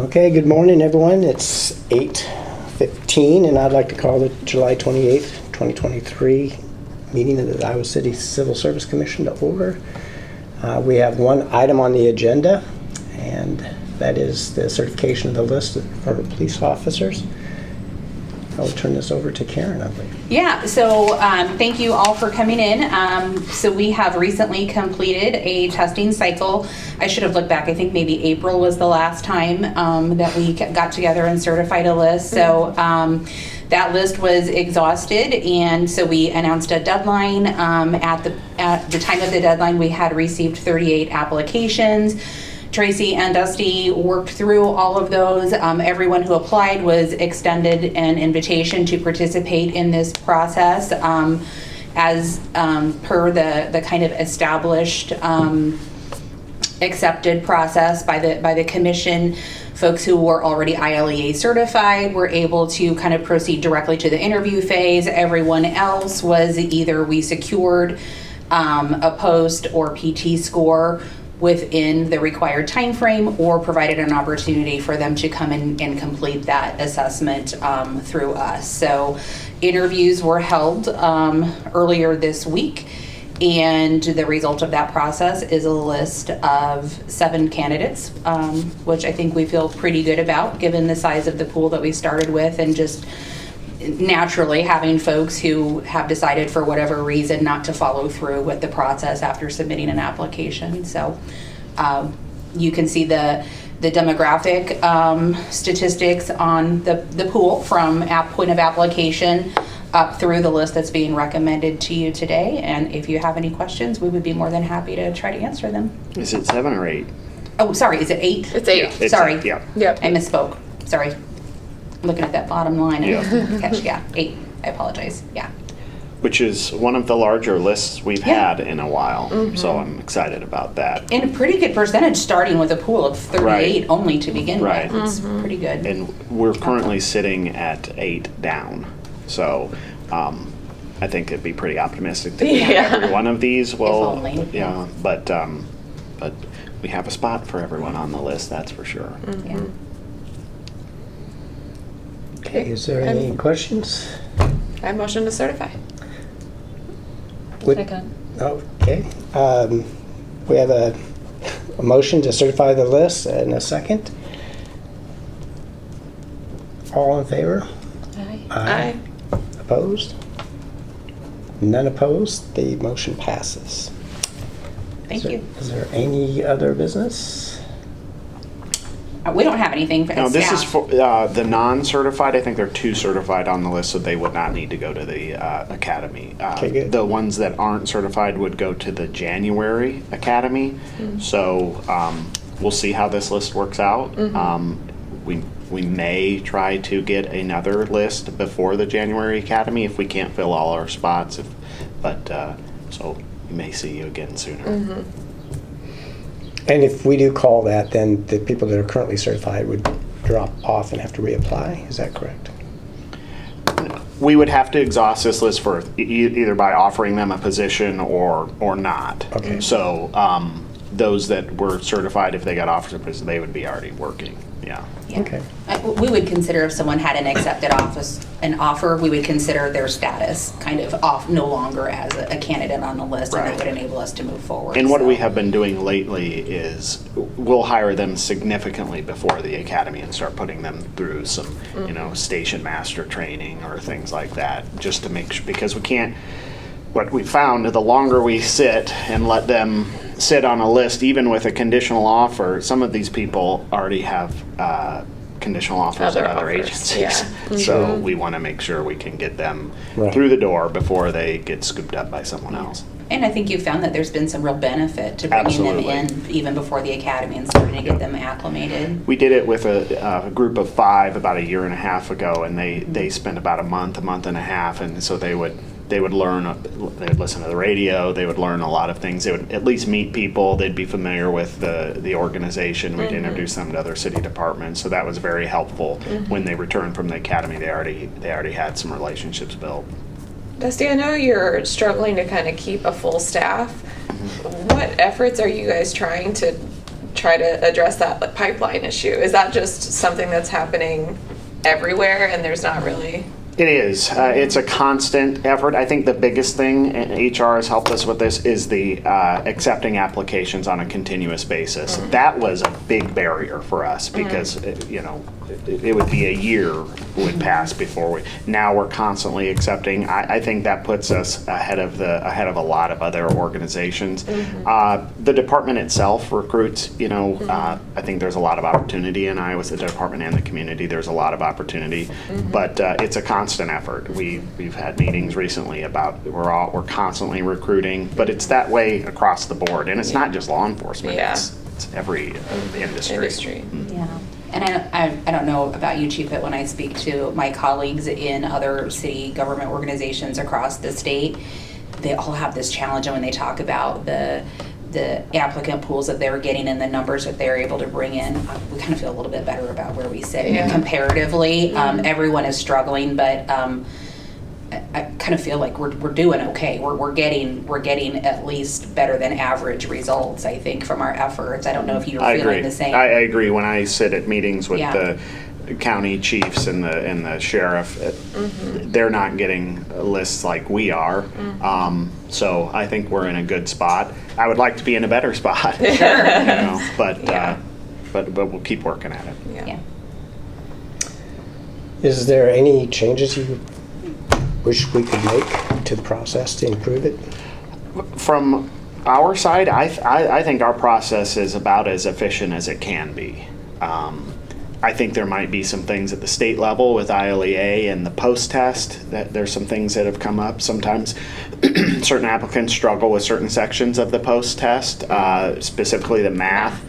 Okay, good morning, everyone. It's 8:15, and I'd like to call the July 28th, 2023 meeting of the Iowa City Civil Service Commission to order. We have one item on the agenda, and that is the certification of the list for police officers. I'll turn this over to Karen, I believe. Yeah, so thank you all for coming in. So we have recently completed a testing cycle. I should have looked back. I think maybe April was the last time that we got together and certified a list. So that list was exhausted, and so we announced a deadline. At the time of the deadline, we had received 38 applications. Tracy and Dusty worked through all of those. Everyone who applied was extended an invitation to participate in this process as per the kind of established accepted process by the commission. Folks who were already ILEA certified were able to kind of proceed directly to the interview phase. Everyone else was either we secured a post or PT score within the required time frame, or provided an opportunity for them to come in and complete that assessment through us. So interviews were held earlier this week, and the result of that process is a list of 7 candidates, which I think we feel pretty good about given the size of the pool that we started with, and just naturally having folks who have decided for whatever reason not to follow through with the process after submitting an application. So you can see the demographic statistics on the pool from point of application up through the list that's being recommended to you today. And if you have any questions, we would be more than happy to try to answer them. Is it 7 or 8? Oh, sorry, is it 8? It's 8. It's Sorry. 8, yeah. Yep. I misspoke. Sorry. Looking at that bottom line. Yeah. Catch, yeah, 8. I apologize. Yeah. Which is one of the larger lists we've Yeah. had in a while. So I'm excited about that. And a pretty good percentage starting with a pool of 38 Right. only to begin Right. with. It's pretty good. And we're currently sitting at 8 down. So I think it'd be pretty optimistic that Yeah. every one of these will. only. Yeah, but we have a spot for everyone on the list, that's for sure. Yeah. Okay, is there any questions? I motion to certify. Would- Okay. We have a motion to certify the list and a second. All in favor? Aye. Opposed? None opposed. The motion passes. Thank you. Is there any other business? We don't have anything for No, this is staff. for the non-certified. I think there are 2 certified on the list, so they would not need to go to the academy. Okay, good. The ones that aren't certified would go to the January academy. So we'll see how this list works out. We may try to get another list before the January academy if we can't fill all our spots. So we may see you again sooner. And if we do call that, then the people that are currently certified would drop off and have to reapply. Is that correct? We would have to exhaust this list for either by offering them a position or not. Okay. So those that were certified, if they got offered a position, they would be already working. Yeah. Yeah. Okay. We would consider if someone had an accepted an offer, we would consider their status kind of off, no longer as a candidate on the list, and that Right. would enable us to move forward. And what So- we have been doing lately is we'll hire them significantly before the academy and start putting them through some, station master training or things like that, just to make sure, because we can't, what we found, the longer we sit and let them sit on a list, even with a conditional offer, some of these people already have conditional offers Other at other offers, agencies. yeah. So we want to make sure we can get them Right. through the door before they get scooped up by someone else. And I think you found that there's been some real benefit to bringing them Absolutely. in even before the academy and starting to get them acclimated. We did it with a group of 5 about a year and a half ago, and they spent about a month and a half, and so they would learn, they would listen to the radio, they would learn a lot of things, they would at least meet people, they'd be familiar with the organization, we'd introduce them to other city departments, so that was very helpful. When they returned from the academy, they already had some relationships built. Dusty, I know you're struggling to kind of keep a full staff. What efforts are you guys trying to try to address that like, pipeline issue? Is that just something that's happening everywhere and there's not really? It is. It's a constant effort. I think the biggest thing, and HR has helped us with this, is the accepting applications on a continuous basis. That was a big barrier for us because, it would be a year would pass before we. Now we're constantly accepting. I think that puts us ahead of a lot of other organizations. The department itself recruits. I think there's a lot of opportunity in Iowa. The department and the community. There's a lot of opportunity, but it's a constant effort. We've had meetings recently about we're constantly recruiting, but it's that way across the board, and it's not just law enforcement. Yeah. It's every industry. Yeah. And I don't know about you, Chief, but when I speak to my colleagues in other city government organizations across the state, they all have this challenge. And when they talk about the applicant pools that they're getting and the numbers that they're able to bring in, we kind of feel a little bit better about where we sit comparatively. Everyone is struggling, but I kind of feel like we're doing okay. We're getting at least better than average results, I think, from our efforts. I don't know if you're feeling the same. I agree. When I sit at meetings with Yeah. the county chiefs and the sheriff, they're not getting lists like we are. So I think we're in a good spot. I would like to be in a better spot. Sure. But we'll keep working at it. Yeah. Is there any changes you wish we could make to the process to improve it? From our side, I think our process is about as efficient as it can be. I think there might be some things at the state level with ILEA and the post-test, that there's some things that have come up. Sometimes certain applicants struggle with certain sections of the post-test, specifically the math.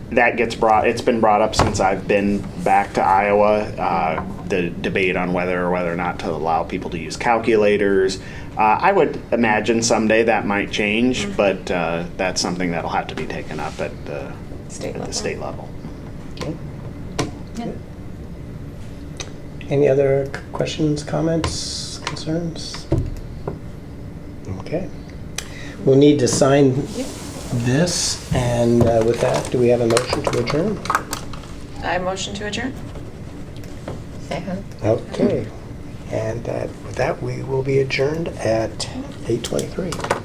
That gets it's been brought up since I've been back to Iowa, the debate on whether or not to allow people to use calculators. I would imagine someday that might change, but that's something that'll have to be taken up at the state level. Okay. Yeah. Any other questions, comments, concerns? Okay. We'll need to sign this, and with that, do we have a motion to adjourn? I motion to adjourn. Second. Okay. And with that, we will be adjourned at 8:23.